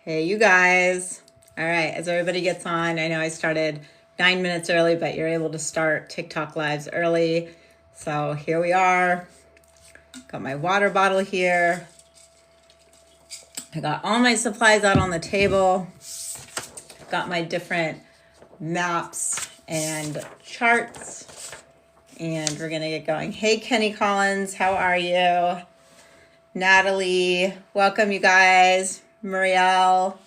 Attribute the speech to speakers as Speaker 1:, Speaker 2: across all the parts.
Speaker 1: Hey, you guys. All right, as everybody gets on, I know I started 9 minutes early, but you're able to start TikTok lives early. So here we are. Got my water bottle here. I got all my supplies out on the table. Got my different maps and charts. And we're going to get going. Hey, Kenny Collins, how are you? Natalie, welcome, you guys. Muriel.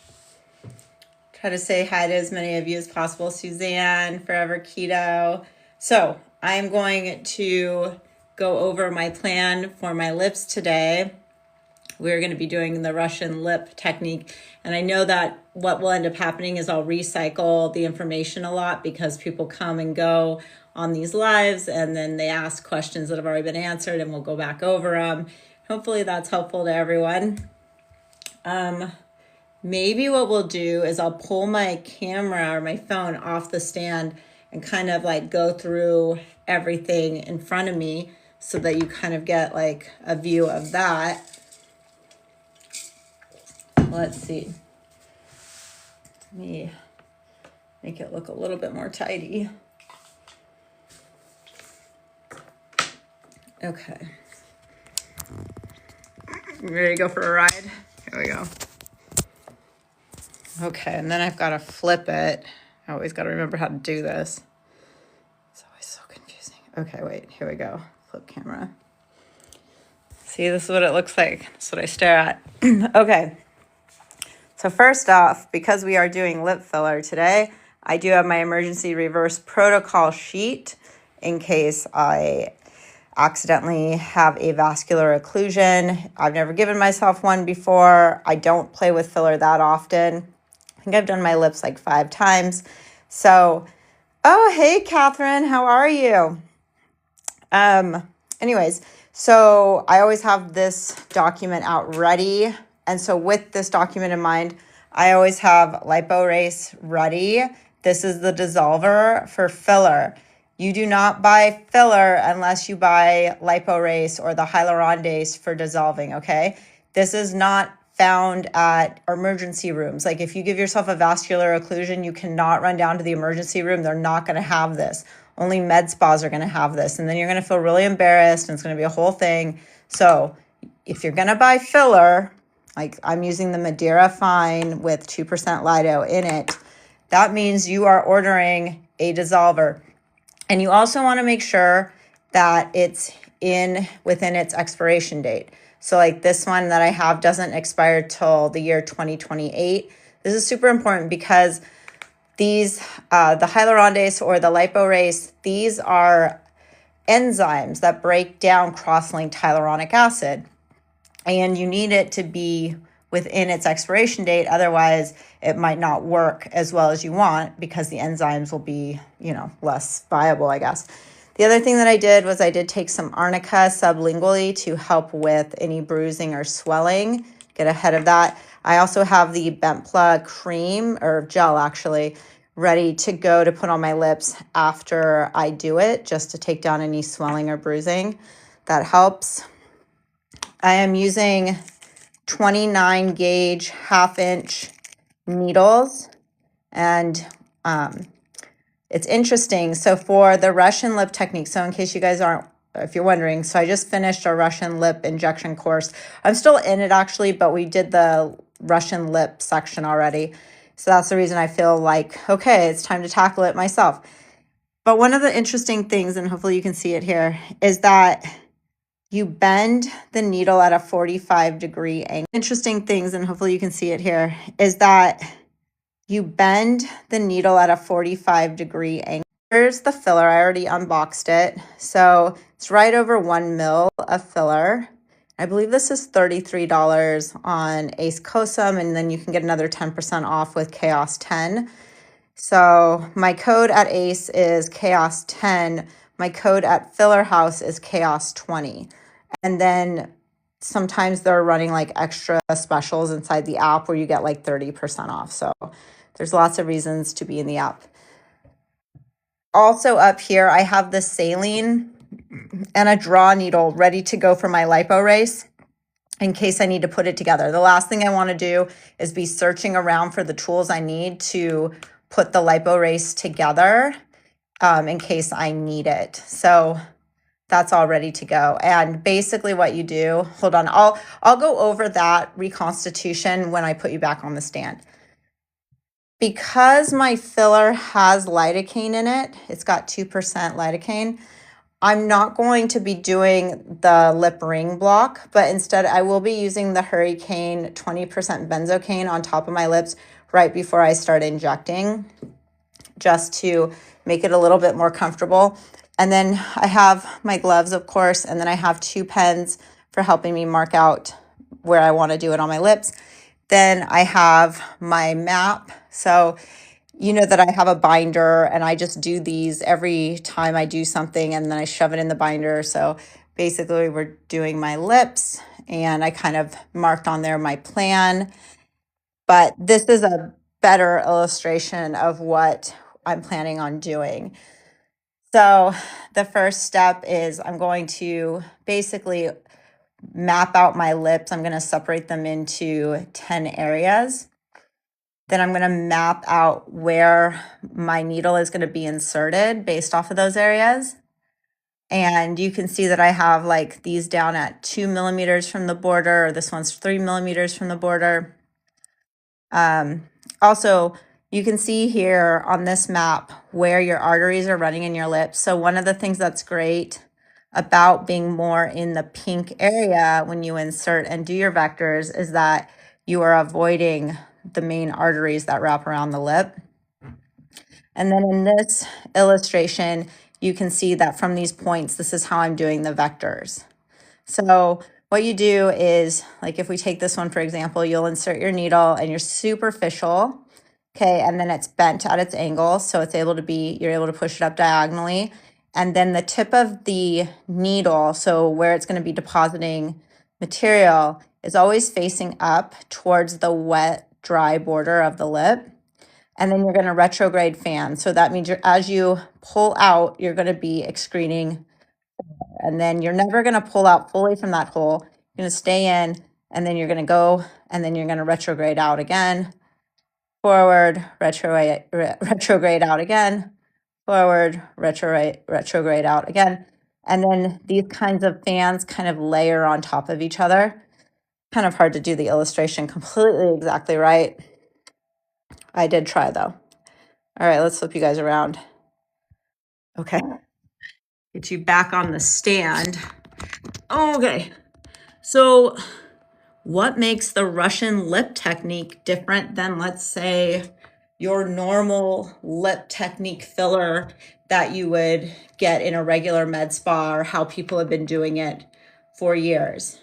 Speaker 1: Try to say hi to as many of you as possible. Suzanne, Forever Keto. So I'm going to go over my plan for my lips today. We're going to be doing the Russian lip technique. And I know that what will end up happening is I'll recycle the information a lot because people come and go on these lives and then they ask questions that have already been answered and we'll go back over them. Hopefully that's helpful to everyone. Maybe what we'll do is I'll pull my camera or my phone off the stand and kind of like go through everything in front of me so that you kind of get like a view of that. Let's see. Let me make it look a little bit more tidy. Okay. You ready to go for a ride? Here we go. Okay, and then I've got to flip it. I always got to remember how to do this. It's always so confusing. Okay, wait, here we go. Flip camera. See, this is what it looks like. That's what I stare at. Okay. So first off, because we are doing lip filler today, I do have my emergency reverse protocol sheet in case I accidentally have a vascular occlusion. I've never given myself one before. I don't play with filler that often. I think I've done my lips like 5 times. So, oh, hey, Catherine, how are you? Anyways, so I always have this document out ready. And so with this document in mind, I always have LipoRace ready. This is the dissolver for filler. You do not buy filler unless you buy LipoRace or the hyaluronidase for dissolving, okay? This is not found at emergency rooms. Like if you give yourself a vascular occlusion, you cannot run down to the emergency room. They're not going to have this. Only med spas are going to have this. And then you're going to feel really embarrassed and it's going to be a whole thing. So if you're going to buy filler, like I'm using the Madeira Fine with 2% Lido in it, that means you are ordering a dissolver. And you also want to make sure that it's within its expiration date. So like this one that I have doesn't expire till the year 2028. This is super important because these, the hyaluronidase or the LipoRace, these are enzymes that break down cross-linked hyaluronic acid. And you need it to be within its expiration date. Otherwise, it might not work as well as you want because the enzymes will be, less viable, I guess. The other thing that I did was I did take some arnica sublingually to help with any bruising or swelling, get ahead of that. I also have the Bempla cream or gel actually ready to go to put on my lips after I do it, just to take down any swelling or bruising. That helps. I am using 29 gauge 1/2 inch needles and it's interesting. So for the Russian lip technique, so in case you guys aren't, if you're wondering, so I just finished a Russian lip injection course. I'm still in it actually, but we did the Russian lip section already. So that's the reason I feel like, okay, it's time to tackle it myself. But one of the interesting things, and hopefully you can see it here, is that you bend the needle at a 45-degree angle. Interesting things, and hopefully you can see it here, is that you bend the needle at a 45-degree angle. Here's the filler. I already unboxed it. So it's right over 1 mil of filler. I believe this is $33 on Ace Cosum, and then you can get another 10% off with Chaos 10. So my code at Ace is Chaos 10. My code at Filler House is Chaos 20. And then sometimes they're running like extra specials inside the app where you get like 30% off. So there's lots of reasons to be in the app. Also up here, I have the saline and a draw needle ready to go for my LipoRace. in case I need to put it together. The last thing I want to do is be searching around for the tools I need to put the liporace together in case I need it. So that's all ready to go. And basically what you do, hold on, I'll go over that reconstitution when I put you back on the stand. Because my filler has lidocaine in it, it's got 2% lidocaine, I'm not going to be doing the lip ring block, but instead I will be using the Hurricane 20% benzocaine on top of my lips right before I start injecting, just to make it a little bit more comfortable. And then I have my gloves, of course, and then I have 2 pens for helping me mark out where I want to do it on my lips. Then I have my map. So you know that I have a binder and I just do these every time I do something and then I shove it in the binder. So basically we're doing my lips and I kind of marked on there my plan. But this is a better illustration of what I'm planning on doing. So the first step is I'm going to basically map out my lips. I'm going to separate them into 10 areas. Then I'm going to map out where my needle is going to be inserted based off of those areas. And you can see that I have like these down at 2 millimeters from the border, or this one's 3 millimeters from the border. Also, you can see here on this map where your arteries are running in your lips. So one of the things that's great about being more in the pink area when you insert and do your vectors is that you are avoiding the main arteries that wrap around the lip. And then in this illustration, you can see that from these points, this is how I'm doing the vectors. So what you do is, like if we take this one, for example, you'll insert your needle and you're superficial, okay, and then it's bent at its angle, so it's able to be, you're able to push it up diagonally. And then the tip of the needle, so where it's going to be depositing material, is always facing up towards the wet, dry border of the lip. And then you're going to retrograde fan. So that means as you pull out, you're going to be excreting. And then you're never going to pull out fully from that hole. You're going to stay in, and then you're going to go, and then you're going to retrograde out again. Forward, retrograde out again. Forward, retrograde out again. And then these kinds of fans kind of layer on top of each other. Kind of hard to do the illustration completely exactly right. I did try though. All right, let's flip you guys around. Okay. Get you back on the stand. Okay. So what makes the Russian lip technique different than, let's say, your normal lip technique filler that you would get in a regular med spa, or how people have been doing it for years?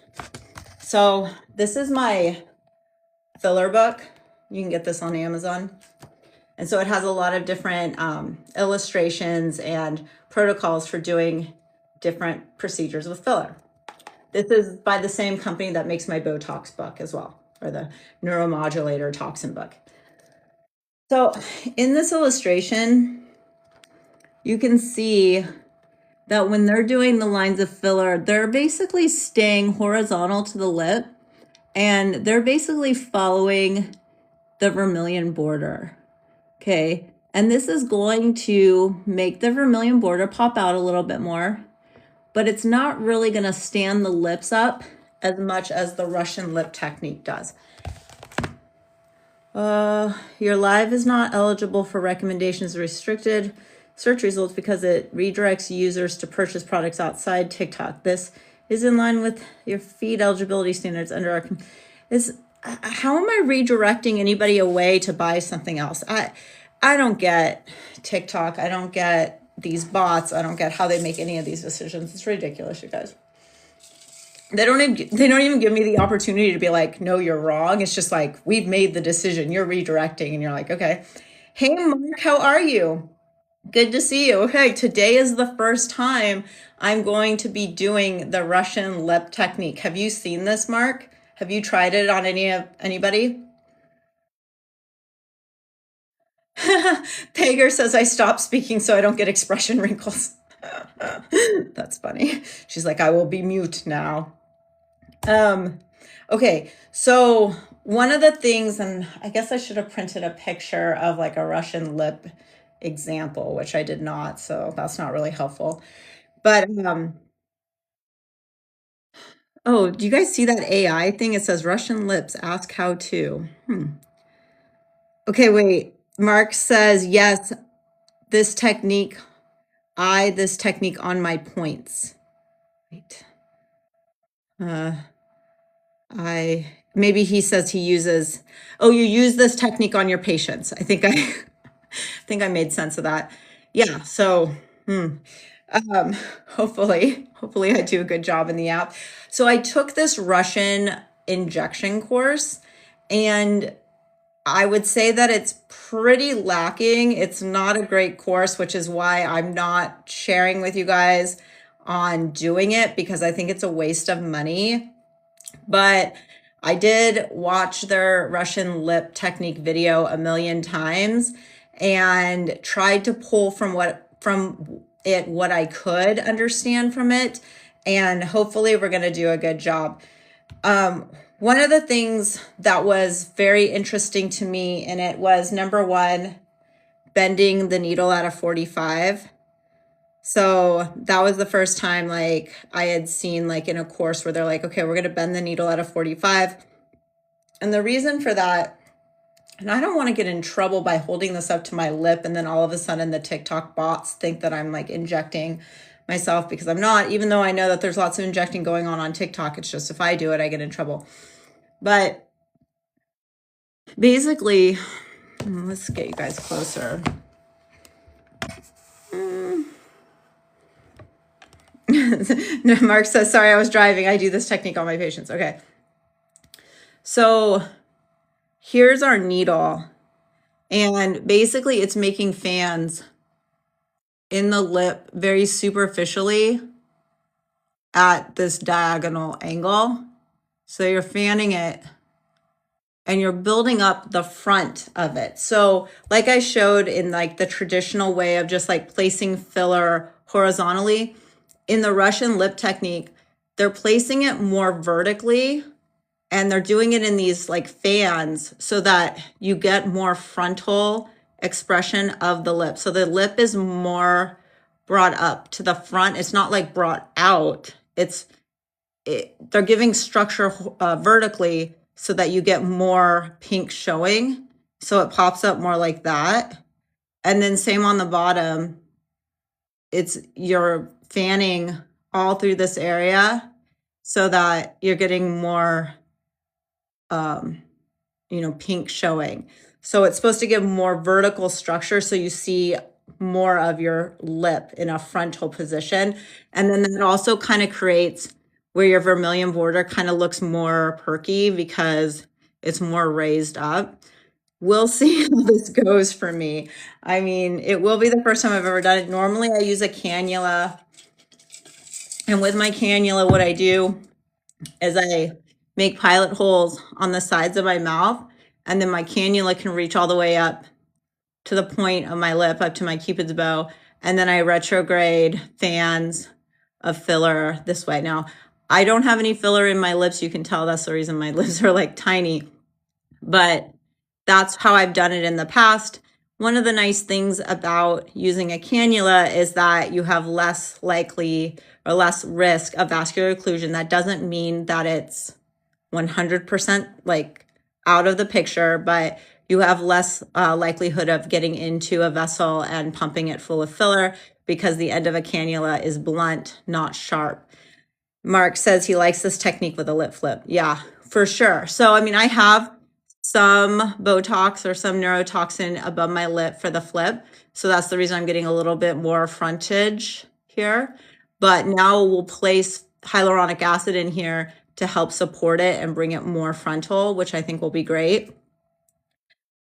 Speaker 1: So this is my filler book. You can get this on Amazon. And so it has a lot of different illustrations and protocols for doing different procedures with filler. This is by the same company that makes my Botox book as well, or the neuromodulator toxin book. So in this illustration, you can see that when they're doing the lines of filler, they're basically staying horizontal to the lip, and they're basically following the vermilion border. Okay, and this is going to make the vermilion border pop out a little bit more, but it's not really going to stand the lips up as much as the Russian lip technique does. Your live is not eligible for recommendations restricted search results because it redirects users to purchase products outside TikTok. This is in line with your feed eligibility standards under our... How am I redirecting anybody away to buy something else? I don't get TikTok. I don't get these bots. I don't get how they make any of these decisions. It's ridiculous, you guys. They don't even give me the opportunity to be like, no, you're wrong. It's just like, we've made the decision. You're redirecting. And you're like, okay. Hey, Mark, how are you? Good to see you. Okay, today is the first time I'm going to be doing the Russian lip technique. Have you seen this, Mark? Have you tried it on anybody? Pager says I stop speaking so I don't get expression wrinkles. That's funny. She's like, I will be mute now. Okay, so one of the things, and I guess I should have printed a picture of like a Russian lip example, which I did not, so that's not really helpful. But oh, do you guys see that AI thing? It says Russian lips, ask how to. Okay, wait. Mark says, yes, this technique, this technique on my points. Wait. Maybe he says he uses, oh, you use this technique on your patients. I think I think I made sense of that. Yeah, so hopefully I do a good job in the app. So I took this Russian injection course, and I would say that it's pretty lacking. It's not a great course, which is why I'm not sharing with you guys on doing it, because I think it's a waste of money. But I did watch their Russian lip technique video a million times and tried to pull from what I could understand from it. And hopefully we're going to do a good job. One of the things that was very interesting to me in it was, number one, bending the needle at a 45. So that was the first time like I had seen like in a course where they're like, okay, we're going to bend the needle at a 45. And the reason for that, and I don't want to get in trouble by holding this up to my lip and then all of a sudden the TikTok bots think that I'm like injecting myself, because I'm not, even though I know that there's lots of injecting going on TikTok. It's just if I do it, I get in trouble. But basically, let's get you guys closer. No, Mark says, sorry, I was driving. I do this technique on my patients. Okay. So here's our needle. And basically it's making fans in the lip very superficially at this diagonal angle. So you're fanning it and you're building up the front of it. So like I showed in like the traditional way of just like placing filler horizontally, in the Russian lip technique, they're placing it more vertically, and they're doing it in these like fans so that you get more frontal expression of the lip. So the lip is more brought up to the front. It's not like brought out. They're giving structure vertically so that you get more pink showing. So it pops up more like that. And then same on the bottom. You're fanning all through this area so that you're getting more pink showing. So it's supposed to give more vertical structure so you see more of your lip in a frontal position. And then that also kind of creates where your vermilion border kind of looks more perky because it's more raised up. We'll see how this goes for me. I mean, it will be the first time I've ever done it. Normally I use a cannula. And with my cannula, what I do is I make pilot holes on the sides of my mouth, and then my cannula can reach all the way up to the point of my lip, up to my Cupid's bow, and then I retrograde fans of filler this way. Now, I don't have any filler in my lips. You can tell that's the reason my lips are like tiny, but that's how I've done it in the past. One of the nice things about using a cannula is that you have less likely or less risk of vascular occlusion. That doesn't mean that it's 100% like out of the picture, but you have less likelihood of getting into a vessel and pumping it full of filler because the end of a cannula is blunt, not sharp. Mark says he likes this technique with a lip flip. Yeah, for sure. So, I mean, I have some Botox or some neurotoxin above my lip for the flip. So that's the reason I'm getting a little bit more frontage here. But now we'll place hyaluronic acid in here to help support it and bring it more frontal, which I think will be great.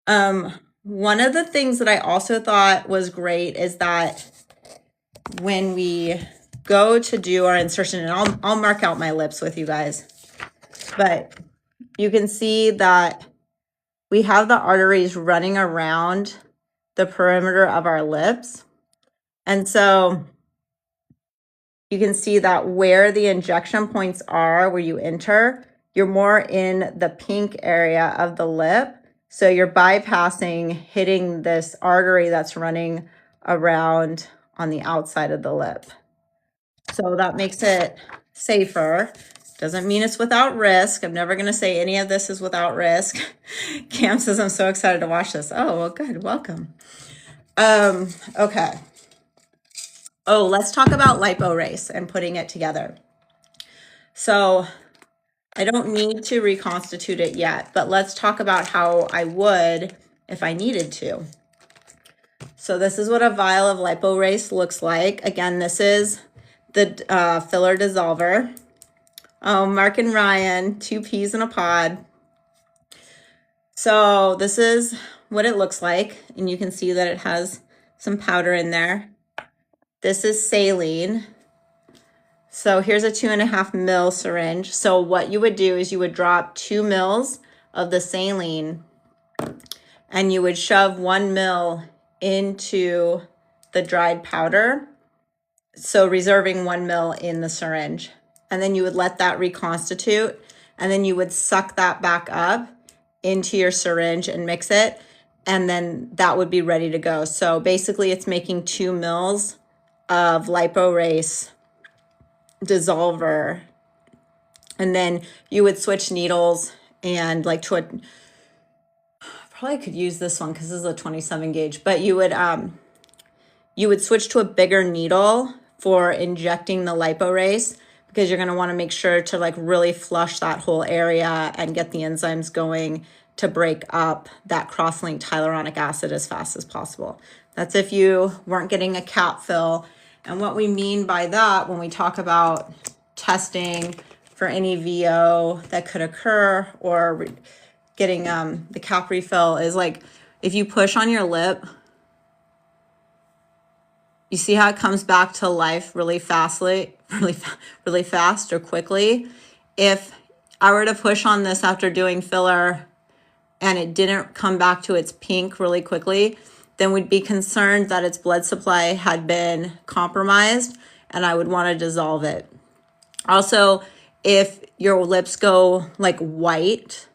Speaker 1: One of the things that I also thought was great is that when we go to do our insertion, and I'll mark out my lips with you guys, but you can see that we have the arteries running around the perimeter of our lips. And so you can see that where the injection points are, where you enter, you're more in the pink area of the lip. So you're bypassing hitting this artery that's running around on the outside of the lip. So that makes it safer. Doesn't mean it's without risk. I'm never going to say any of this is without risk. Cam says, I'm so excited to watch this. Oh, well, good. Welcome. Okay. Oh, let's talk about liporace and putting it together. So I don't need to reconstitute it yet, but let's talk about how I would if I needed to. So this is what a vial of liporace looks like. Again, this is the filler dissolver. Oh, Mark and Ryan, 2 peas in a pod. So this is what it looks like, and you can see that it has some powder in there. This is saline. So here's a 2.5 ml syringe. So what you would do is you would drop 2 ml of the saline and you would shove 1 ml into the dried powder. So reserving 1 ml in the syringe. And then you would let that reconstitute, and then you would suck that back up into your syringe and mix it. And then that would be ready to go. So basically it's making 2 ml of liporace dissolver, and then you would switch needles and like to a, probably could use this one because this is a 27 gauge, but you would switch to a bigger needle for injecting the liporace, because you're going to want to make sure to like really flush that whole area and get the enzymes going to break up that cross-linked hyaluronic acid as fast as possible. That's if you weren't getting a cap fill. And what we mean by that when we talk about testing for any VO that could occur or getting the cap refill is like if you push on your lip, you see how it comes back to life really fastly, really fast or quickly. If I were to push on this after doing filler and it didn't come back to its pink really quickly, then we'd be concerned that its blood supply had been compromised and I would want to dissolve it. Also, if your lips go like white,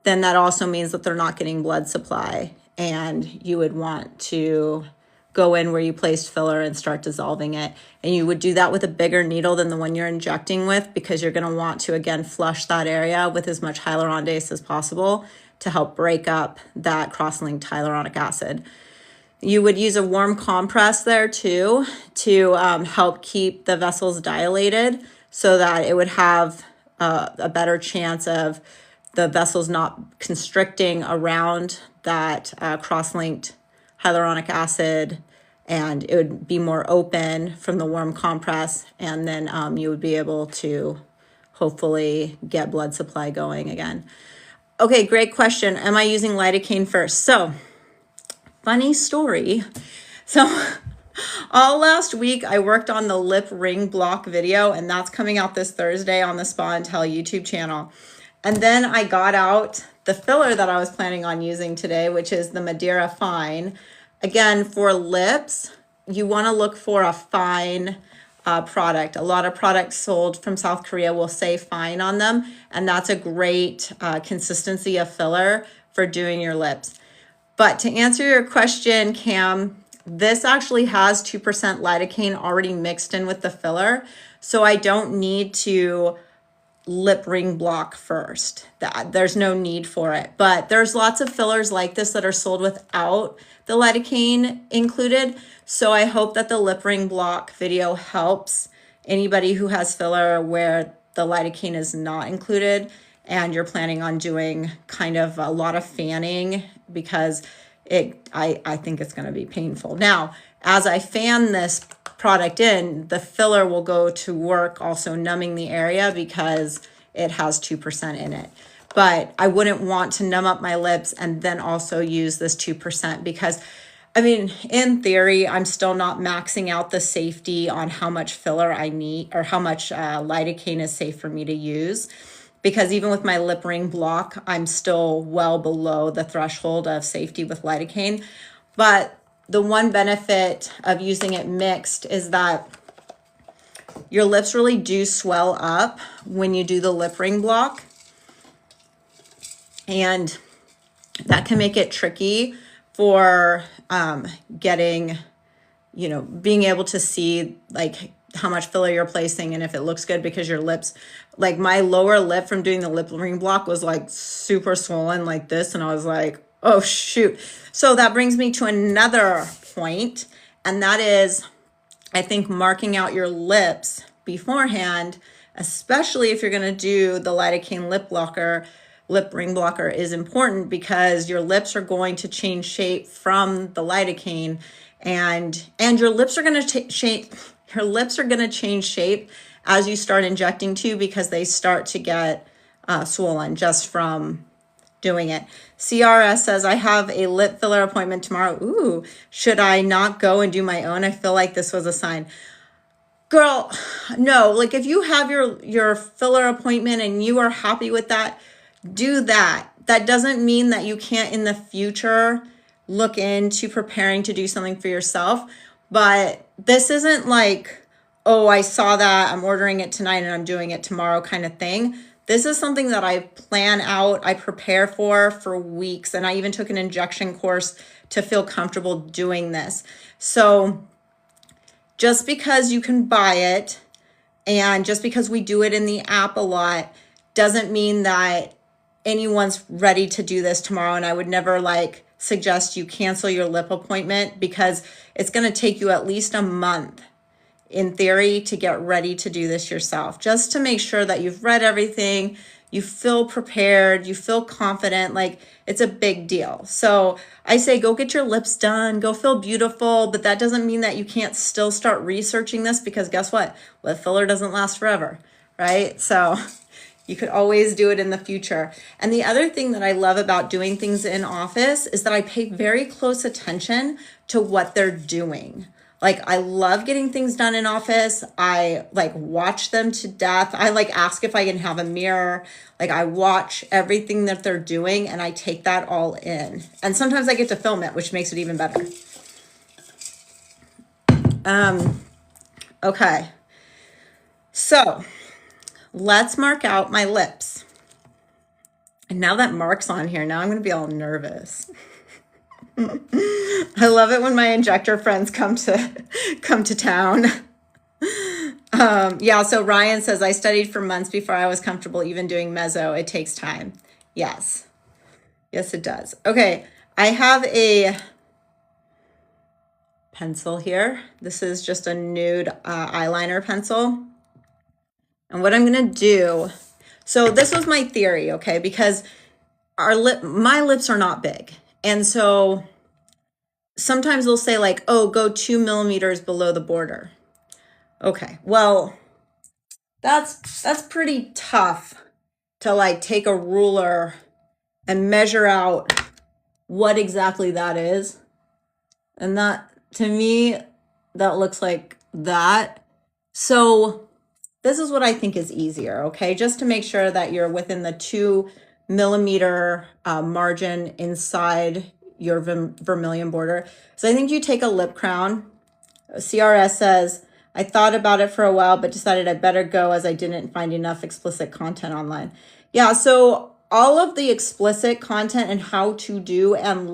Speaker 1: then that also means that they're not getting blood supply, and you would want to go in where you placed filler and start dissolving it. And you would do that with a bigger needle than the one you're injecting with, because you're going to want to, again, flush that area with as much hyaluronidase as possible to help break up that cross-linked hyaluronic acid. You would use a warm compress there too to help keep the vessels dilated so that it would have a better chance of the vessels not constricting around that cross-linked hyaluronic acid, and it would be more open from the warm compress, and then you would be able to hopefully get blood supply going again. Okay, great question. Am I using lidocaine first? So, funny story. So, all last week I worked on the lip ring block video, and that's coming out this Thursday on the Spa and Tell YouTube channel. And then I got out the filler that I was planning on using today, which is the Madeira Fine. Again, for lips, you want to look for a fine product. A lot of products sold from South Korea will say fine on them, and that's a great consistency of filler for doing your lips. But to answer your question, Cam, this actually has 2% lidocaine already mixed in with the filler, so I don't need to lip ring block first. There's no need for it. But there's lots of fillers like this that are sold without the lidocaine included. So I hope that the lip ring block video helps anybody who has filler where the lidocaine is not included and you're planning on doing kind of a lot of fanning, because I think it's going to be painful. Now, as I fan this product in, the filler will go to work also numbing the area because it has 2% in it. But I wouldn't want to numb up my lips and then also use this 2%, because I mean, in theory, I'm still not maxing out the safety on how much filler I need or how much lidocaine is safe for me to use. Because even with my lip ring block, I'm still well below the threshold of safety with lidocaine. But the one benefit of using it mixed is that your lips really do swell up when you do the lip ring block. And that can make it tricky for getting, you know, being able to see like how much filler you're placing and if it looks good, because your lips, like my lower lip from doing the lip ring block was like super swollen like this. And I was like, oh shoot. So that brings me to another point, and that is, I think marking out your lips beforehand, especially if you're going to do the lidocaine lip ring blocker, is important, because your lips are going to change shape from the lidocaine, and your lips are going to change shape as you start injecting too, because they start to get swollen just from doing it. CRS says, I have a lip filler appointment tomorrow. Ooh, should I not go and do my own? I feel like this was a sign. Girl, no, like if you have your filler appointment and you are happy with that, do that. That doesn't mean that you can't in the future look into preparing to do something for yourself. But this isn't like, oh, I saw that, I'm ordering it tonight and I'm doing it tomorrow kind of thing. This is something that I plan out, I prepare for weeks. And I even took an injection course to feel comfortable doing this. So just because you can buy it and just because we do it in the app a lot doesn't mean that anyone's ready to do this tomorrow. And I would never like suggest you cancel your lip appointment, because it's going to take you at least a month in theory to get ready to do this yourself, just to make sure that you've read everything, you feel prepared, you feel confident. Like, it's a big deal. So I say go get your lips done, go feel beautiful, but that doesn't mean that you can't still start researching this, because guess what? Lip filler doesn't last forever, right? So you could always do it in the future. And the other thing that I love about doing things in office is that I pay very close attention to what they're doing. Like, I love getting things done in office. I like watch them to death. I like ask if I can have a mirror. Like, I watch everything that they're doing and I take that all in. And sometimes I get to film it, which makes it even better. Okay. So let's mark out my lips. And now that Mark's on here, now I'm going to be all nervous. I love it when my injector friends come to town. Yeah, so Ryan says, I studied for months before I was comfortable even doing meso. It takes time. Yes. Yes, it does. Okay, I have a pencil here. This is just a nude eyeliner pencil. And what I'm going to do, so this was my theory, okay, because my lips are not big. And so sometimes they'll say like, oh, go 2 millimeters below the border. Okay, well, that's pretty tough to like take a ruler and measure out what exactly that is. And that, to me, that looks like that. So this is what I think is easier, okay? Just to make sure that you're within the 2 millimeter margin inside your vermilion border. So I think you take a lip crown. CRS says, I thought about it for a while, but decided I better go as I didn't find enough explicit content online. Yeah, so all of the explicit content and how to do and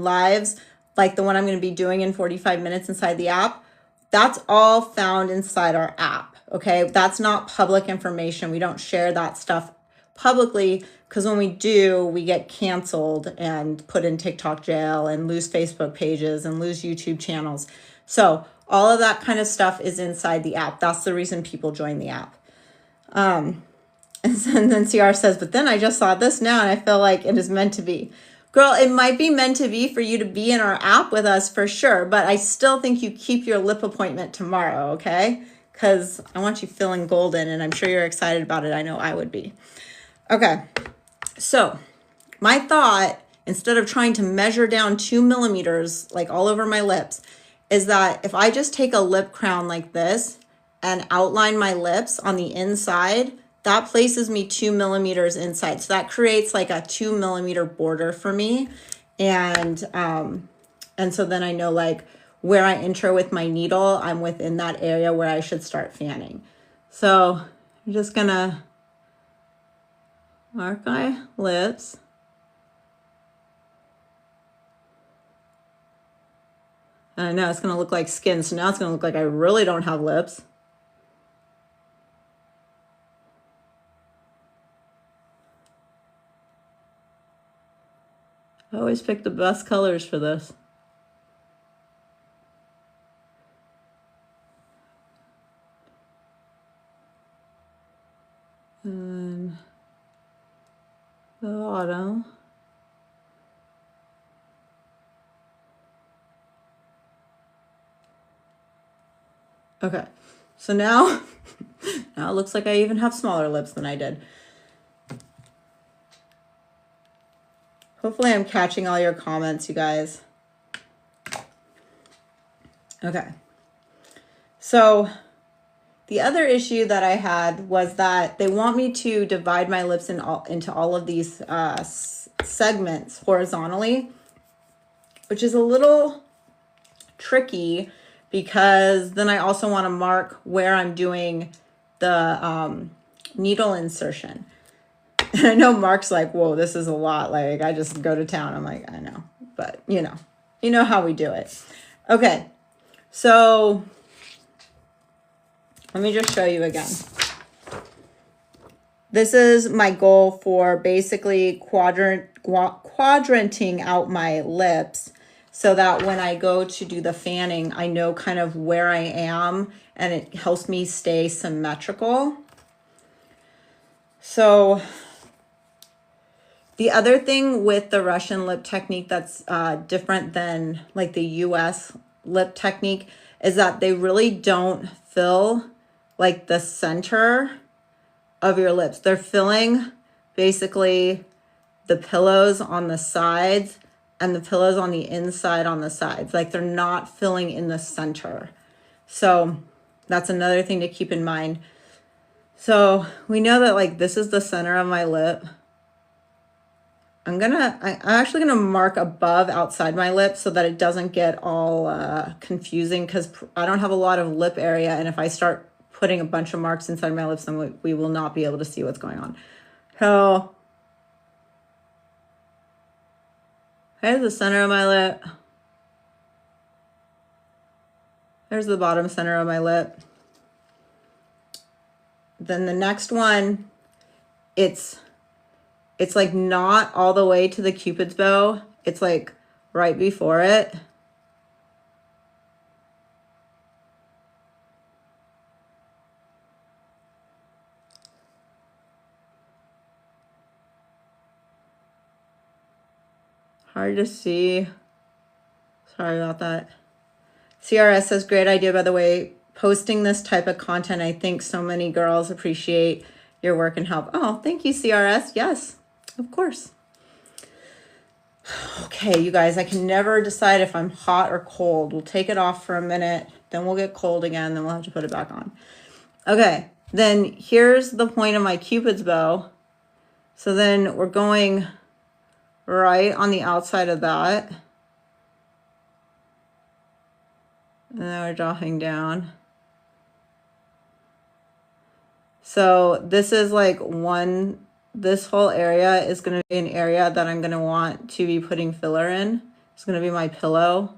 Speaker 1: lives, like the one I'm going to be doing in 45 minutes inside the app, that's all found inside our app, okay? That's not public information. We don't share that stuff publicly, because when we do, we get canceled and put in TikTok jail and lose Facebook pages and lose YouTube channels. So all of that kind of stuff is inside the app. That's the reason people join the app. And then CR says, but then I just saw this now and I feel like it is meant to be. Girl, it might be meant to be for you to be in our app with us for sure, but I still think you keep your lip appointment tomorrow, okay? Because I want you feeling golden and I'm sure you're excited about it. I know I would be. Okay, so my thought, instead of trying to measure down 2 millimeters like all over my lips, is that if I just take a lip crown like this and outline my lips on the inside, that places me 2 millimeters inside. So that creates like a 2 millimeter border for me. And so then I know like where I enter with my needle, I'm within that area where I should start fanning. So I'm just gonna mark my lips. And I know it's going to look like skin. So now it's going to look like I really don't have lips. I always pick the best colors for this. And the bottom. Okay, so now, now it looks like I even have smaller lips than I did. Hopefully I'm catching all your comments, you guys. Okay. So the other issue that I had was that they want me to divide my lips into all of these segments horizontally, which is a little tricky because then I also want to mark where I'm doing the needle insertion. And I know Mark's like, whoa, this is a lot. Like, I just go to town. I'm like, I know, but you know how we do it. Okay, so let me just show you again. This is my goal for basically quadranting out my lips so that when I go to do the fanning, I know kind of where I am and it helps me stay symmetrical. So the other thing with the Russian lip technique that's different than like the US lip technique is that they really don't fill like the center of your lips. They're filling basically the pillows on the sides and the pillows on the inside on the sides. Like they're not filling in the center. So that's another thing to keep in mind. So we know that like this is the center of my lip. I'm actually gonna mark above outside my lip so that it doesn't get all confusing because I don't have a lot of lip area, and if I start putting a bunch of marks inside my lips, then we will not be able to see what's going on. So here's the center of my lip. There's the bottom center of my lip. Then the next one, it's like not all the way to the Cupid's bow. It's like right before it. Hard to see. Sorry about that. CRS says, great idea, by the way. Posting this type of content, I think so many girls appreciate your work and help. Oh, thank you, CRS. Yes, of course. Okay, you guys, I can never decide if I'm hot or cold. We'll take it off for a minute, then we'll get cold again, then we'll have to put it back on. Okay, then here's the point of my Cupid's bow. So then we're going right on the outside of that. And then we're dropping down. So this is like this whole area is going to be an area that I'm going to want to be putting filler in. It's going to be my pillow.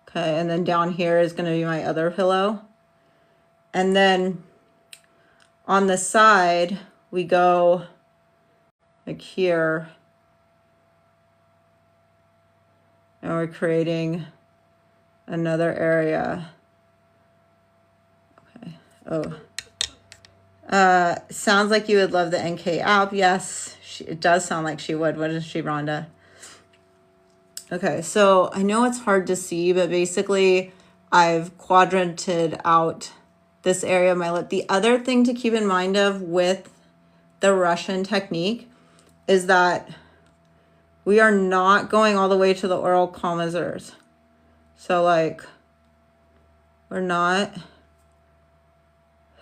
Speaker 1: Okay, and then down here is going to be my other pillow. And then on the side, we go like here. And we're creating another area. Okay, oh. Sounds like you would love the NK app. Yes, it does sound like she would. Wouldn't she, Rhonda? Okay, so I know it's hard to see, but basically I've quadranted out this area of my lip. The other thing to keep in mind of with the Russian technique is that we are not going all the way to the oral commissures. So like, we're not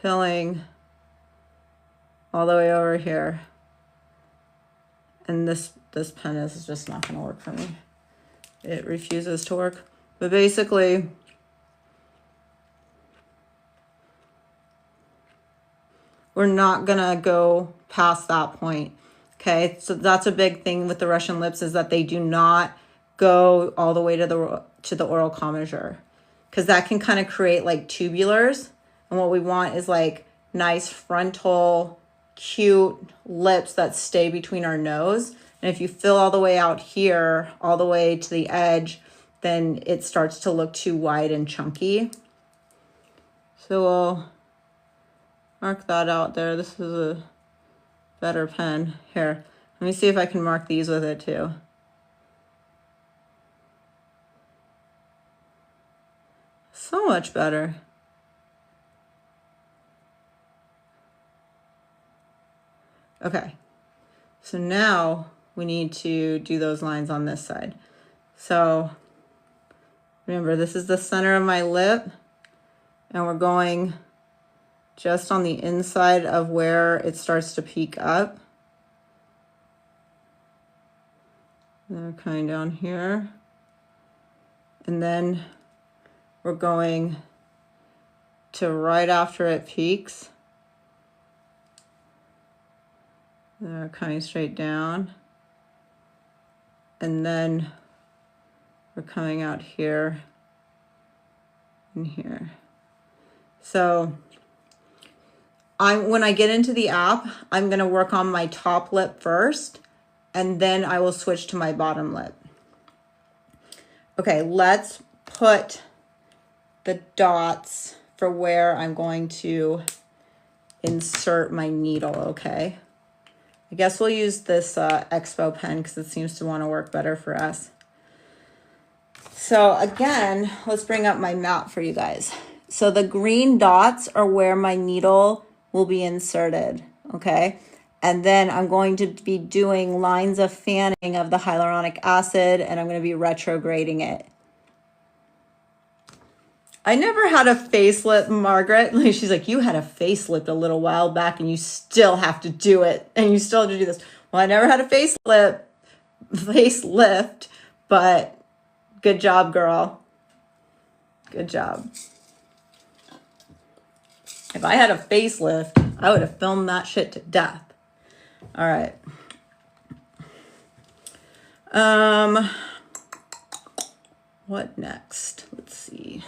Speaker 1: filling all the way over here. And this pen is just not going to work for me. It refuses to work. But basically, we're not going to go past that point. Okay, so that's a big thing with the Russian lips is that they do not go all the way to the oral commissure, because that can kind of create like tubulars. And what we want is like nice frontal, cute lips that stay between our nose. And if you fill all the way out here, all the way to the edge, then it starts to look too wide and chunky. So we'll mark that out there. This is a better pen. Here, let me see if I can mark these with it too. So much better. Okay, so now we need to do those lines on this side. So remember, this is the center of my lip, and we're going just on the inside of where it starts to peak up. And we're coming down here. And then we're going to right after it peaks. They're coming straight down. And then we're coming out here and here. So when I get into the app, I'm gonna work on my top lip first, and then I will switch to my bottom lip. Okay, let's put the dots for where I'm going to insert my needle, okay? I guess we'll use this Expo pen because it seems to want to work better for us. So again, let's bring up my map for you guys. So the green dots are where my needle will be inserted, okay? And then I'm going to be doing lines of fanning of the hyaluronic acid, and I'm going to be retrograding it. I never had a facelift, Margaret. Like, she's like, you had a facelift a little while back and you still have to do it. And you still have to do this. Well, I never had a facelift, but good job, girl. Good job. If I had a facelift, I would have filmed that shit to death. All right. What next? Let's see.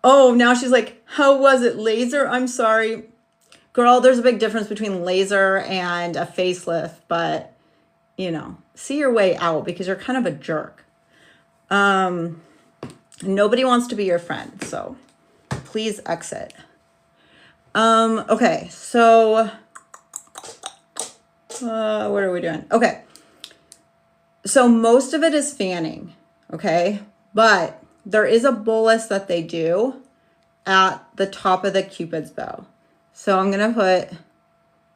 Speaker 1: Oh, now she's like, how was it? Laser? I'm sorry. Girl, there's a big difference between laser and a facelift, but, you know, see your way out because you're kind of a jerk. Nobody wants to be your friend, so please exit. Okay, so what are we doing? Okay, so most of it is fanning, okay? But there is a bolus that they do at the top of the Cupid's bow. So I'm going to put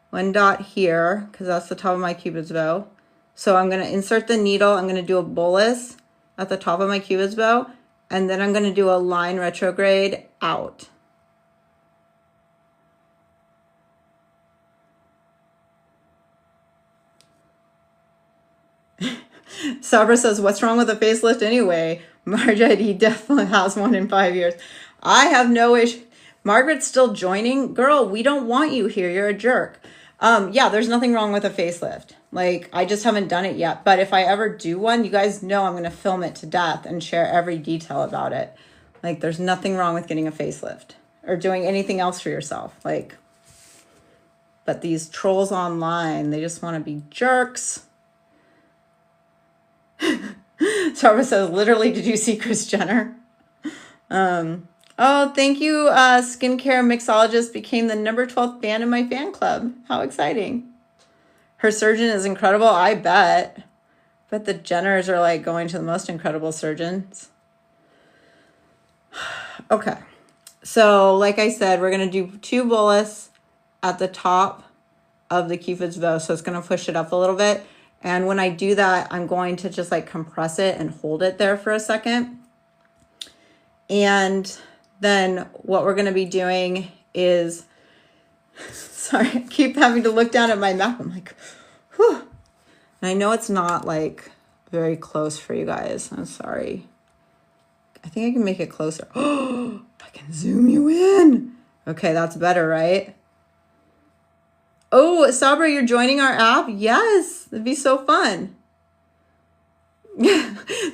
Speaker 1: one dot here because that's the top of my Cupid's bow. So I'm going to insert the needle. I'm going to do a bolus at the top of my Cupid's bow. And then I'm going to do a line retrograde out. Sabra says, what's wrong with a facelift anyway? Margaret, he definitely has one in 5 years. I have no issue. Margaret's still joining. Girl, we don't want you here. You're a jerk. Yeah, there's nothing wrong with a facelift. Like, I just haven't done it yet. But if I ever do one, you guys know I'm going to film it to death and share every detail about it. Like, there's nothing wrong with getting a facelift or doing anything else for yourself. Like, but these trolls online, they just want to be jerks. Sarva says, literally, did you see Kris Jenner? Oh, thank you. Skincare Mixologist became the number 12th fan in my fan club. How exciting. Her surgeon is incredible. I bet. But the Jenners are like going to the most incredible surgeons. Okay. So like I said, we're going to do 2 bolus at the top of the Cupid's bow. So it's going to push it up a little bit. And when I do that, I'm going to just like compress it and hold it there for a second. And then what we're going to be doing is, sorry, I keep having to look down at my map. I'm like, whew. And I know it's not like very close for you guys. I'm sorry. I think I can make it closer. Oh, I can zoom you in. Okay, that's better, right? Oh, Sabra, you're joining our app? Yes, it'd be so fun.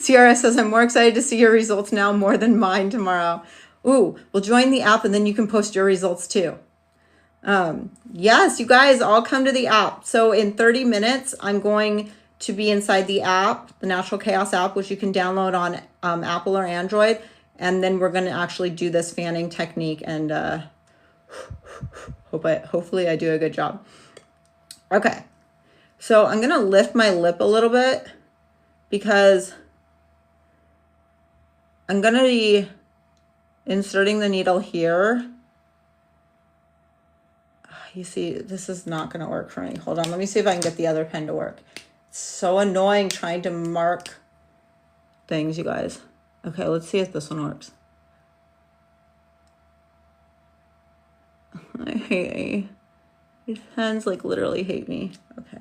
Speaker 1: Ciara says, I'm more excited to see your results now more than mine tomorrow. Ooh, well, join the app and then you can post your results too. Yes, you guys all come to the app. So in 30 minutes, I'm going to be inside the app, the Natural Chaos app, which you can download on Apple or Android. And then we're going to actually do this fanning technique and hopefully I do a good job. Okay, so I'm going to lift my lip a little bit because I'm going to be inserting the needle here. You see, this is not going to work for me. Hold on, let me see if I can get the other pen to work. It's so annoying trying to mark things, you guys. Okay, let's see if this one works. I hate these pens, like literally hate me. Okay,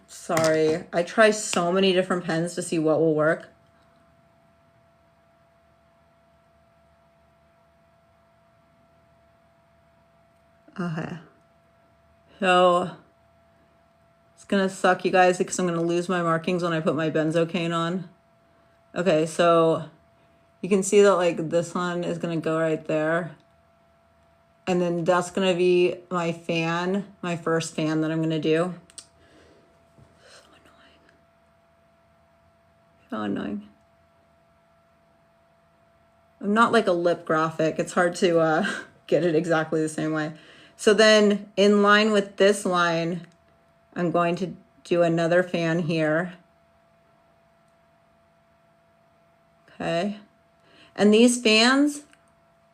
Speaker 1: sorry. I try so many different pens to see what will work. Okay. So it's gonna suck, you guys, because I'm gonna lose my markings when I put my benzocaine on. Okay, so you can see that like this one is gonna go right there. And then that's gonna be my fan, my first fan that I'm gonna do. So annoying. So annoying. I'm not like a lip graphic. It's hard to get it exactly the same way. So then in line with this line, I'm going to do another fan here. Okay. And these fans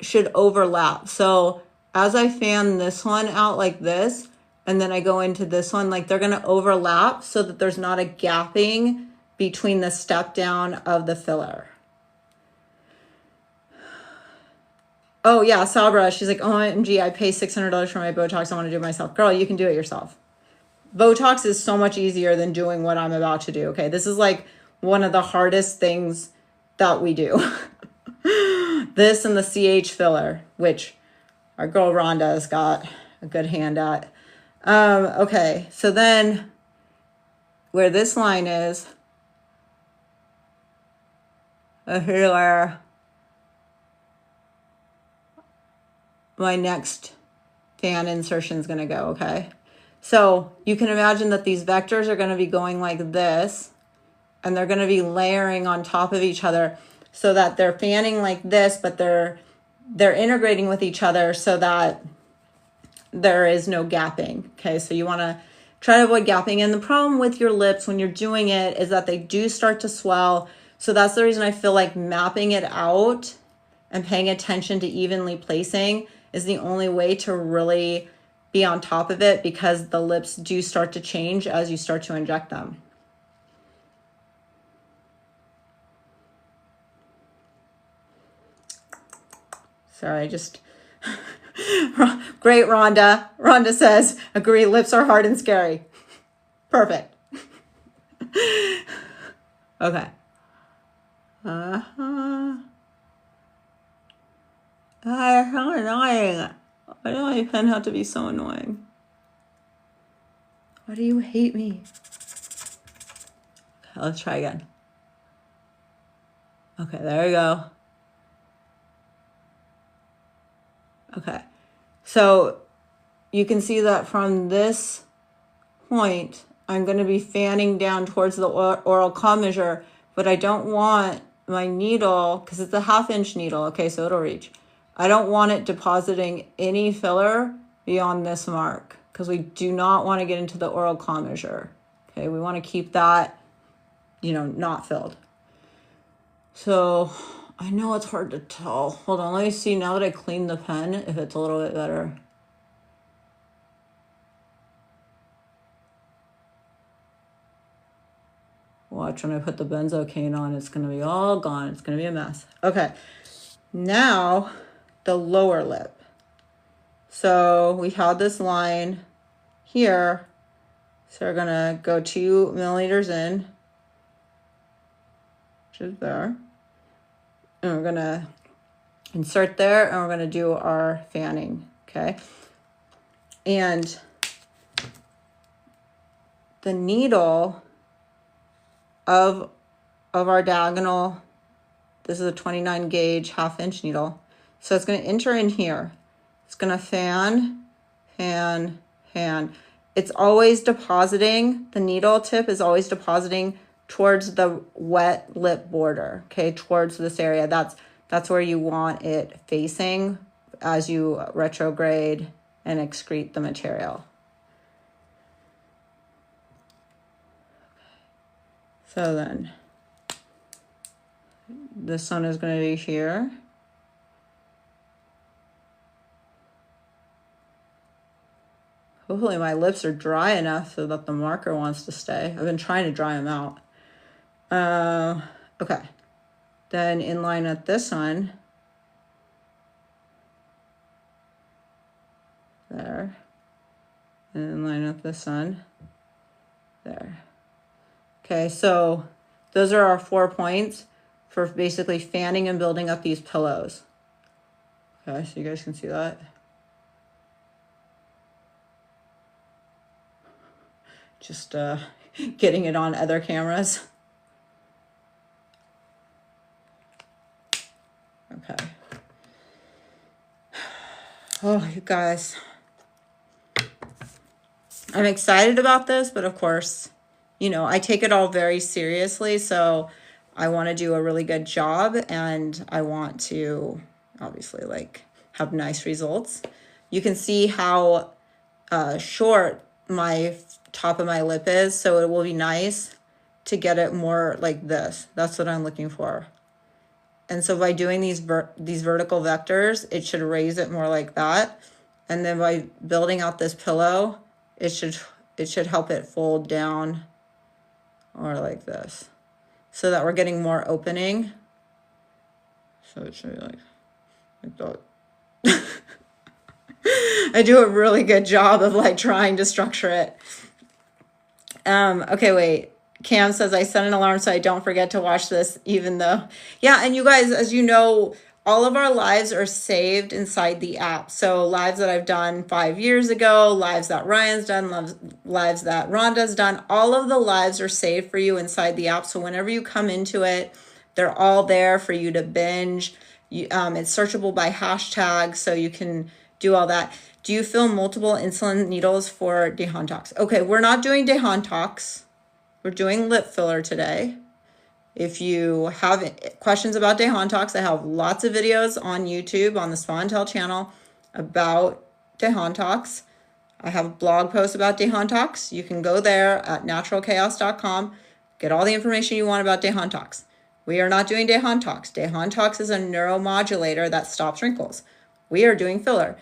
Speaker 1: should overlap. So as I fan this one out like this, and then I go into this one, like they're going to overlap so that there's not a gapping between the step down of the filler. Oh yeah, Sabra, she's like, OMG, I pay $600 for my Botox. I want to do it myself. Girl, you can do it yourself. Botox is so much easier than doing what I'm about to do. Okay, this is like one of the hardest things that we do. This and the CH filler, which our girl Rhonda has got a good hand at. Okay, so then where this line is, here where my next fan insertion is going to go, okay? So you can imagine that these vectors are going to be going like this, and they're going to be layering on top of each other so that they're fanning like this, but they're integrating with each other so that there is no gapping. Okay, so you want to try to avoid gapping. And the problem with your lips when you're doing it is that they do start to swell. So that's the reason I feel like mapping it out and paying attention to evenly placing is the only way to really be on top of it, because the lips do start to change as you start to inject them. Sorry, just great, Rhonda. Rhonda says, agree, lips are hard and scary. Perfect. Okay. That's so annoying. Why do my pen have to be so annoying? Why do you hate me? Okay, let's try again. Okay, there we go. Okay, so you can see that from this point, I'm going to be fanning down towards the oral commissure, but I don't want my needle, because it's a 1/2 inch needle, okay, so it'll reach. I don't want it depositing any filler beyond this mark, because we do not want to get into the oral commissure. Okay, we want to keep that, you know, not filled. So I know it's hard to tell. Hold on, let me see now that I cleaned the pen if it's a little bit better. Watch, when I put the benzocaine on, it's going to be all gone. It's going to be a mess. Okay, now the lower lip. So we had this line here. So we're going to go 2 millimeters in, which is there. And we're going to insert there, and we're going to do our fanning, okay? And the needle of our diagonal, this is a 29 gauge 1/2 inch needle. So it's going to enter in here. It's going to fan, fan, fan. It's always depositing, the needle tip is always depositing towards the wet lip border, okay, towards this area. That's where you want it facing as you retrograde and excrete the material. So then this one is going to be here. Hopefully my lips are dry enough so that the marker wants to stay. I've been trying to dry them out. Okay. Then inline at this one. There. And inline at this one. There. Okay, so those are our 4 points for basically fanning and building up these pillows. Okay, so you guys can see that. Just getting it on other cameras. Okay. Oh, you guys. I'm excited about this, but of course, you know, I take it all very seriously. So I want to do a really good job, and I want to obviously like have nice results. You can see how short my top of my lip is, so it will be nice to get it more like this. That's what I'm looking for. And so by doing these vertical vectors, it should raise it more like that. And then by building out this pillow, it should help it fold down or like this, so that we're getting more opening. So it should be like that. I do a really good job of like trying to structure it. Okay, wait. Cam says, I set an alarm so I don't forget to watch this, even though, yeah. And you guys, as you know, all of our lives are saved inside the app. So lives that I've done 5 years ago, lives that Ryan's done, lives that Rhonda's done, all of the lives are saved for you inside the app. So whenever you come into it, they're all there for you to binge. It's searchable by hashtag, so you can do all that. Do you feel multiple insulin needles for Dehontox? Okay, we're not doing Dehontox. We're doing lip filler today. If you have questions about Dehontox, I have lots of videos on YouTube on the Spa and Tell channel about Dehontox. I have a blog post about Dehontox. You can go there at naturalchaos.com, get all the information you want about Dehontox. We are not doing Dehontox. Dehontox is a neuromodulator that stops wrinkles. We are doing filler.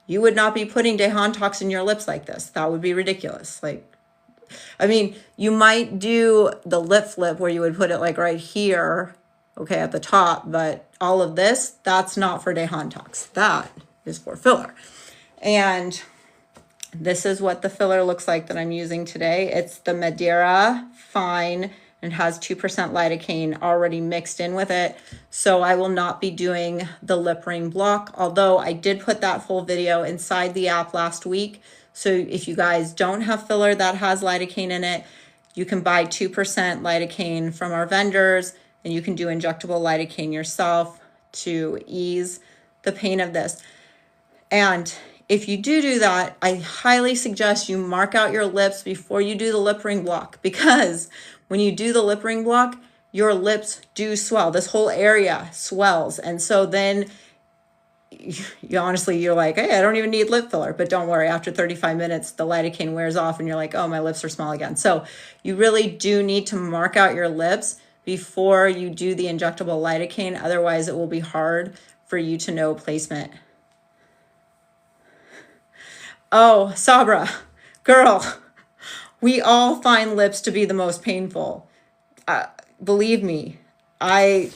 Speaker 1: You would not be putting Dehontox in your lips like this. That would be ridiculous. Like, I mean, you might do the lip flip where you would put it like right here, okay, at the top, but all of this, that's not for Dehontox. That is for filler. And this is what the filler looks like that I'm using today. It's the Madeira Fine and has 2% lidocaine already mixed in with it. So I will not be doing the lip ring block, although I did put that full video inside the app last week. So if you guys don't have filler that has lidocaine in it, you can buy 2% lidocaine from our vendors, and you can do injectable lidocaine yourself to ease the pain of this. And if you do that, I highly suggest you mark out your lips before you do the lip ring block, because when you do the lip ring block, your lips do swell. This whole area swells. And so then you're like, hey, I don't even need lip filler. But don't worry, after 35 minutes, the lidocaine wears off and you're like, oh, my lips are small again. So you really do need to mark out your lips before you do the injectable lidocaine. Otherwise, it will be hard for you to know placement. Oh, Sabra, girl, we all find lips to be the most painful. Believe me, why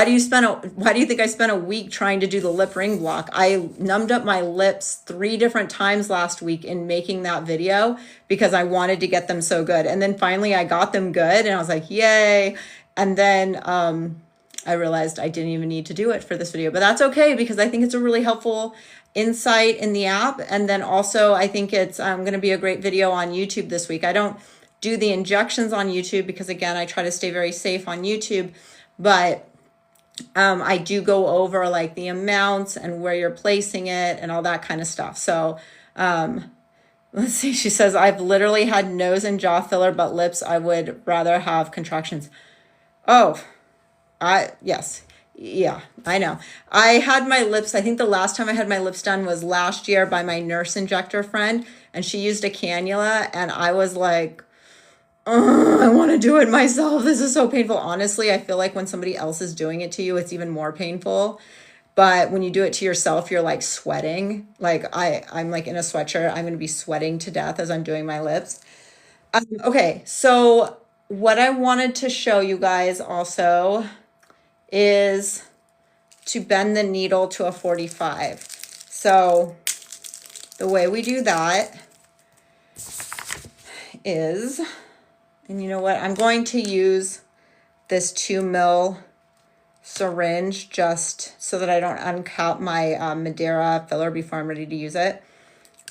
Speaker 1: do you think I spent a week trying to do the lip ring block? I numbed up my lips 3 different times last week in making that video because I wanted to get them so good. And then finally I got them good and I was like, yay. And then I realized I didn't even need to do it for this video, but that's okay because I think it's a really helpful insight in the app. And then also I think it's going to be a great video on YouTube this week. I don't do the injections on YouTube because, again, I try to stay very safe on YouTube, but I do go over like the amounts and where you're placing it and all that kind of stuff. So let's see, she says, I've literally had nose and jaw filler, but lips, I would rather have contractions. Oh, yes. Yeah, I know. I had my lips, I think the last time I had my lips done was last year by my nurse injector friend, and she used a cannula, and I was like, oh, I want to do it myself. This is so painful. Honestly, I feel like when somebody else is doing it to you, it's even more painful. But when you do it to yourself, you're like sweating. Like I'm like in a sweatshirt. I'm going to be sweating to death as I'm doing my lips. Okay, so what I wanted to show you guys also is to bend the needle to a 45. So the way we do that is, and you know what, I'm going to use this 2 mil syringe just so that I don't uncap my Madeira filler before I'm ready to use it.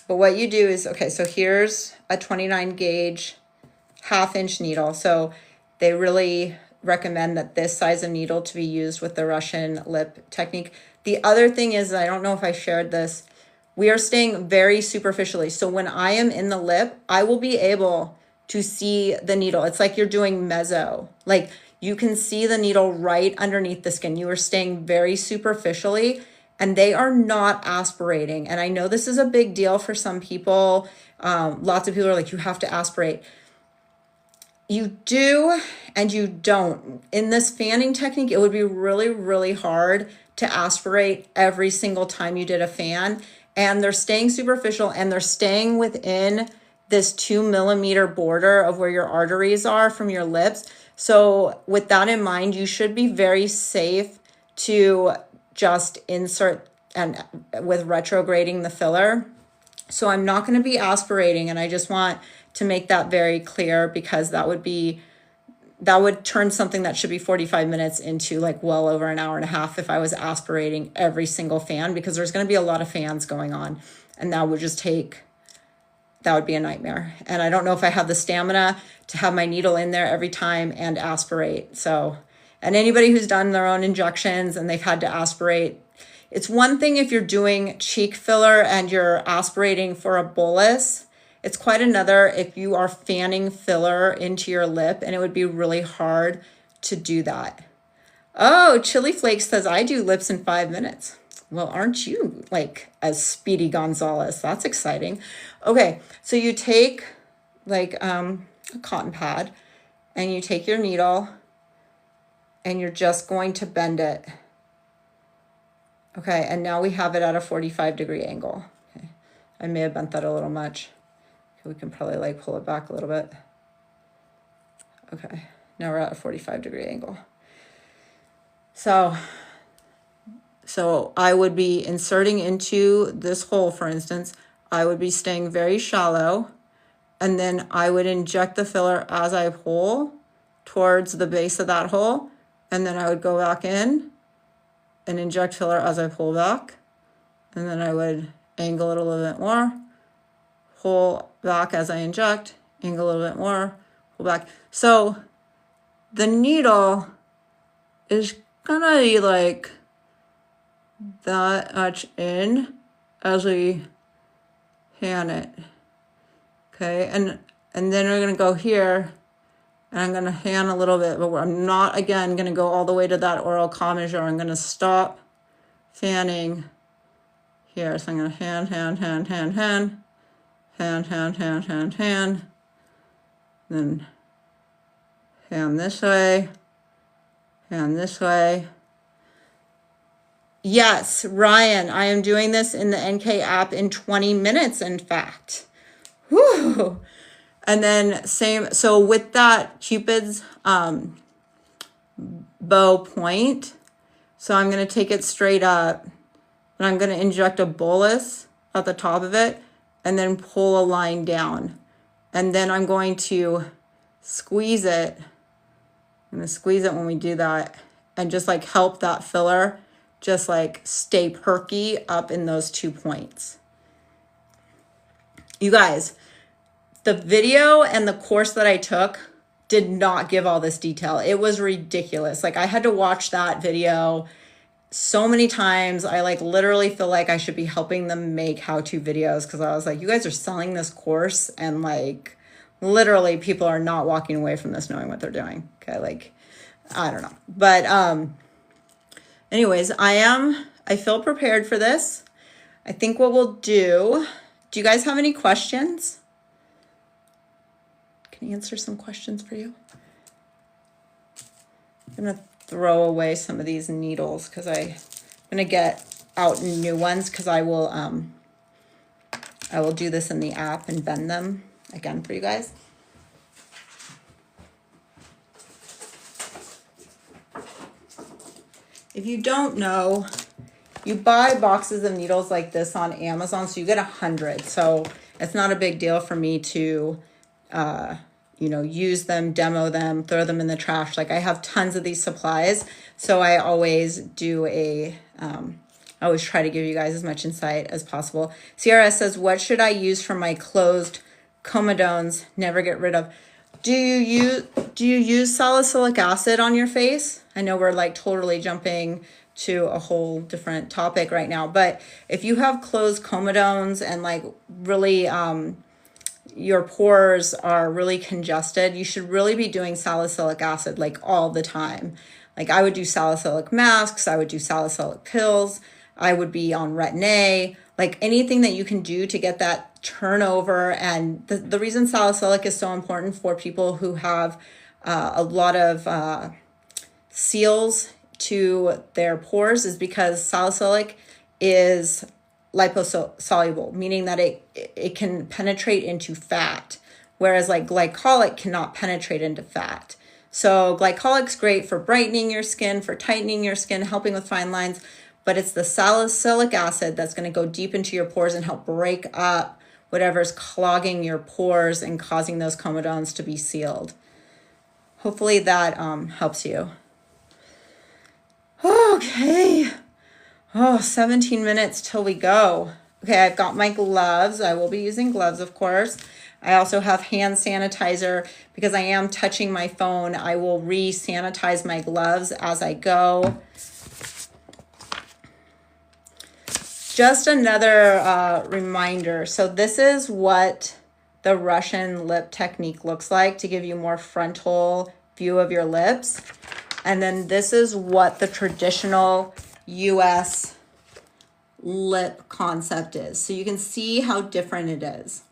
Speaker 1: But what you do is, okay, so here's a 29 gauge 1/2 inch needle. So they really recommend that this size of needle to be used with the Russian lip technique. The other thing is, I don't know if I shared this, we are staying very superficially. So when I am in the lip, I will be able to see the needle. It's like you're doing mezzo. Like you can see the needle right underneath the skin. You are staying very superficially, and they are not aspirating. And I know this is a big deal for some people. Lots of people are like, you have to aspirate. You do and you don't. In this fanning technique, it would be really, really hard to aspirate every single time you did a fan. And they're staying superficial, and they're staying within this 2 millimeter border of where your arteries are from your lips. So with that in mind, you should be very safe to just insert and with retrograding the filler. So I'm not going to be aspirating, and I just want to make that very clear, because that would turn something that should be 45 minutes into like well over an hour and a half if I was aspirating every single fan, because there's going to be a lot of fans going on, and that would be a nightmare. And I don't know if I have the stamina to have my needle in there every time and aspirate. So, and anybody who's done their own injections and they've had to aspirate, it's one thing if you're doing cheek filler and you're aspirating for a bolus. It's quite another if you are fanning filler into your lip, and it would be really hard to do that. Oh, Chili Flakes says, I do lips in 5 minutes. Well, aren't you like a Speedy Gonzalez? That's exciting. Okay, so you take like a cotton pad, and you take your needle, and you're just going to bend it. Okay, and now we have it at a 45-degree angle. Okay. I may have bent that a little much. We can probably like pull it back a little bit. Okay, now we're at a 45-degree angle. So I would be inserting into this hole, for instance. I would be staying very shallow, and then I would inject the filler as I pull towards the base of that hole, and then I would go back in and inject filler as I pull back, and then I would angle it a little bit more, pull back as I inject, angle a little bit more, pull back. So the needle is gonna be like that much in as we fan it. Okay, and then we're gonna go here, and I'm gonna fan a little bit, but I'm not again gonna go all the way to that oral commissure. I'm gonna stop fanning here. So I'm gonna fan, then fan this way. Yes, Ryan, I am doing this in the NK app in 20 minutes, in fact. Whew. And then same, so with that Cupid's bow point, so I'm going to take it straight up, and I'm going to inject a bolus at the top of it, and then pull a line down. And then I'm going to squeeze it. I'm going to squeeze it when we do that, and just like help that filler just like stay perky up in those 2 points. You guys, the video and the course that I took did not give all this detail. It was ridiculous. Like I had to watch that video so many times. I like literally feel like I should be helping them make how-to videos, because I was like, you guys are selling this course and like literally people are not walking away from this knowing what they're doing. Okay, like I don't know. But anyways, I feel prepared for this. I think what we'll do you guys have any questions? Can I answer some questions for you? I'm gonna throw away some of these needles because I'm gonna get out new ones, because I will do this in the app and bend them again for you guys. If you don't know, you buy boxes of needles like this on Amazon, so you get 100. So it's not a big deal for me to, you know, use them, demo them, throw them in the trash. Like I have tons of these supplies, so I always do I always try to give you guys as much insight as possible. CRS says, what should I use for my closed comedones? Never get rid of. Do you use salicylic acid on your face? I know we're like totally jumping to a whole different topic right now, but if you have closed comedones and like really your pores are really congested, you should really be doing salicylic acid like all the time. Like I would do salicylic masks, I would do salicylic pills, I would be on Retin-A, like anything that you can do to get that turnover. And the reason salicylic is so important for people who have a lot of seals to their pores is because salicylic is liposoluble, meaning that it can penetrate into fat, whereas like glycolic cannot penetrate into fat. So glycolic's great for brightening your skin, for tightening your skin, helping with fine lines, but it's the salicylic acid that's going to go deep into your pores and help break up whatever's clogging your pores and causing those comedones to be sealed. Hopefully that helps you. Okay. 17 minutes till we go. Okay, I've got my gloves. I will be using gloves, of course. I also have hand sanitizer because I am touching my phone. I will re-sanitize my gloves as I go. Just another reminder. So this is what the Russian lip technique looks like to give you more frontal view of your lips. And then this is what the traditional US lip concept is. So you can see how different it is.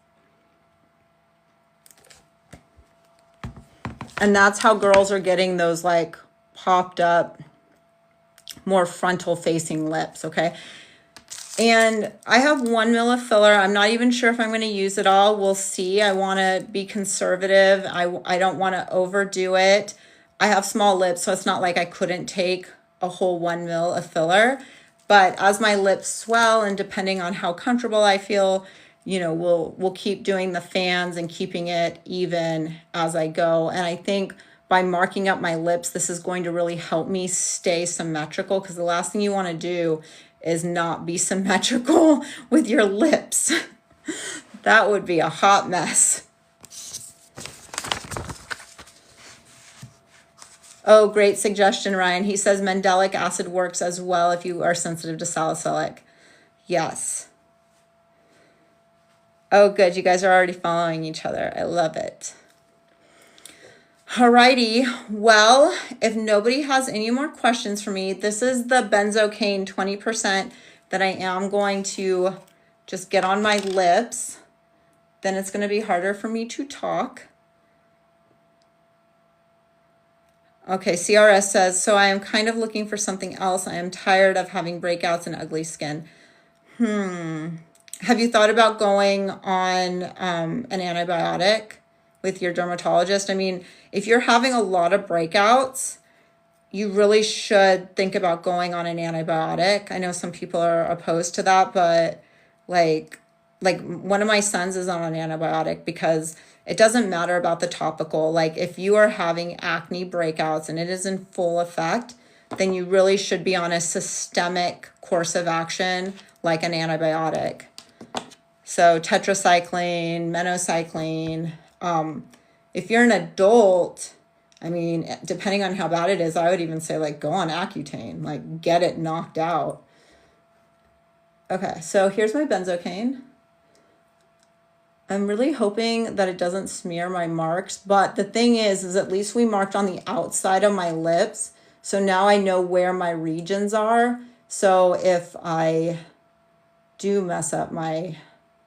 Speaker 1: And that's how girls are getting those like popped up, more frontal facing lips, okay? And I have 1 ml of filler. I'm not even sure if I'm going to use it all. We'll see. I want to be conservative. I don't want to overdo it. I have small lips, so it's not like I couldn't take a whole 1 ml of filler. But as my lips swell and depending on how comfortable I feel, you know, we'll keep doing the fans and keeping it even as I go. And I think by marking up my lips, this is going to really help me stay symmetrical, because the last thing you want to do is not be symmetrical with your lips. That would be a hot mess. Oh, great suggestion, Ryan. He says mandelic acid works as well if you are sensitive to salicylic. Yes. Oh, good. You guys are already following each other. I love it. Alrighty. Well, if nobody has any more questions for me, this is the benzocaine 20% that I am going to just get on my lips. Then it's going to be harder for me to talk. Okay, CRS says, so I am kind of looking for something else. I am tired of having breakouts and ugly skin. Have you thought about going on an antibiotic with your dermatologist? I mean, if you're having a lot of breakouts, you really should think about going on an antibiotic. I know some people are opposed to that, but like one of my sons is on an antibiotic because it doesn't matter about the topical. Like if you are having acne breakouts and it is in full effect, then you really should be on a systemic course of action like an antibiotic. So tetracycline, minocycline. If you're an adult, I mean, depending on how bad it is, I would even say like go on Accutane, like get it knocked out. Okay, so here's my benzocaine. I'm really hoping that it doesn't smear my marks, but the thing is at least we marked on the outside of my lips. So now I know where my regions are. So if I do mess up my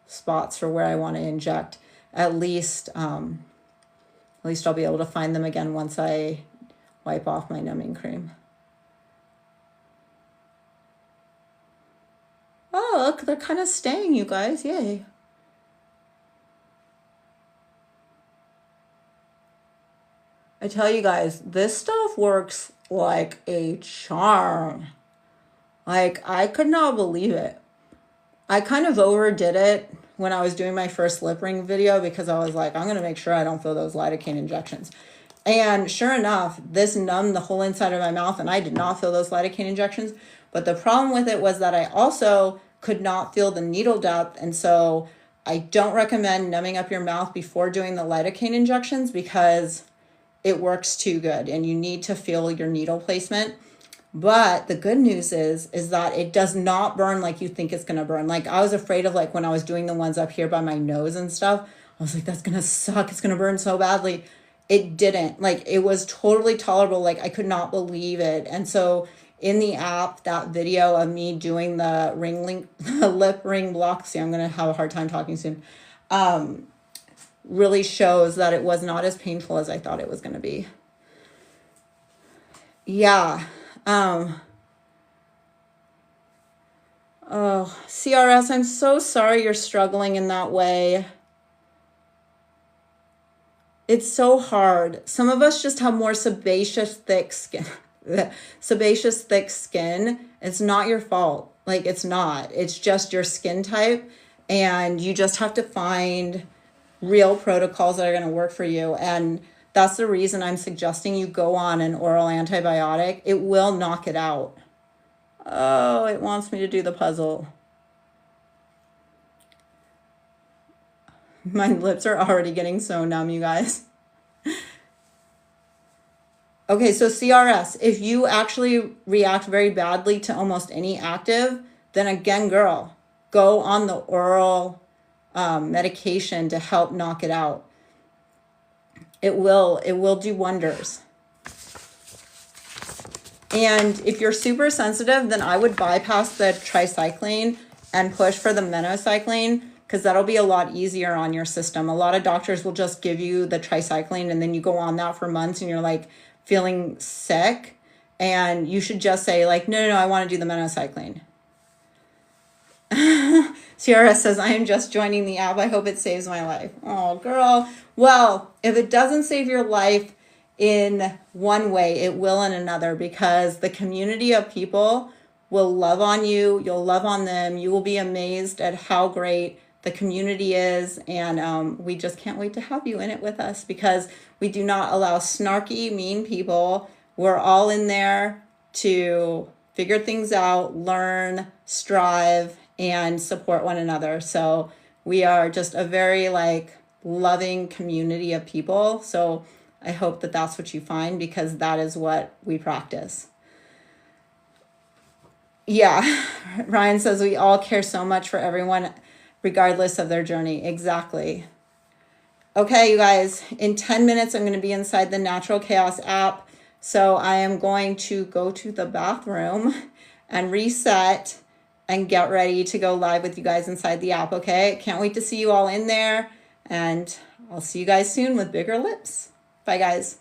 Speaker 1: spots for where I want to inject, at least I'll be able to find them again once I wipe off my numbing cream. Oh, look, they're kind of staying, you guys. Yay. I tell you guys, this stuff works like a charm. Like, I could not believe it. I kind of overdid it when I was doing my first lip ring video because I was like, I'm going to make sure I don't feel those lidocaine injections. And sure enough, this numbed the whole inside of my mouth and I did not feel those lidocaine injections. But the problem with it was that I also could not feel the needle depth. And so I don't recommend numbing up your mouth before doing the lidocaine injections because it works too good and you need to feel your needle placement. But the good news is that it does not burn like you think it's going to burn. Like I was afraid of like when I was doing the ones up here by my nose and stuff, I was like, that's going to suck. It's going to burn so badly. It didn't. Like it was totally tolerable. Like I could not believe it. And so in the app, that video of me doing the lip ring block, see, I'm going to have a hard time talking soon, really shows that it was not as painful as I thought it was going to be. Yeah. Oh, CRS, I'm so sorry you're struggling in that way. It's so hard. Some of us just have more sebaceous thick skin. Sebaceous thick skin. It's not your fault. Like it's not. It's just your skin type. And you just have to find real protocols that are going to work for you. And that's the reason I'm suggesting you go on an oral antibiotic. It will knock it out. Oh, it wants me to do the puzzle. My lips are already getting so numb, you guys. Okay, so CRS, if you actually react very badly to almost any active, then again, girl, go on the oral medication to help knock it out. It will do wonders. And if you're super sensitive, then I would bypass the tricycline and push for the minocycline because that'll be a lot easier on your system. A lot of doctors will just give you the tricycline and then you go on that for months and you're like feeling sick. And you should just say like, no, I want to do the minocycline. Sierra says, I am just joining the app. I hope it saves my life. Oh, girl. Well, if it doesn't save your life in one way, it will in another because the community of people will love on you. You'll love on them. You will be amazed at how great the community is. And we just can't wait to have you in it with us because we do not allow snarky, mean people. We're all in there to figure things out, learn, strive, and support one another. So we are just a very like loving community of people. So I hope that that's what you find because that is what we practice. Yeah, Ryan says we all care so much for everyone regardless of their journey. Exactly. Okay, you guys, in 10 minutes, I'm going to be inside the Natural Chaos app. So I am going to go to the bathroom and reset and get ready to go live with you guys inside the app, okay? Can't wait to see you all in there, and I'll see you guys soon with bigger lips. Bye, guys.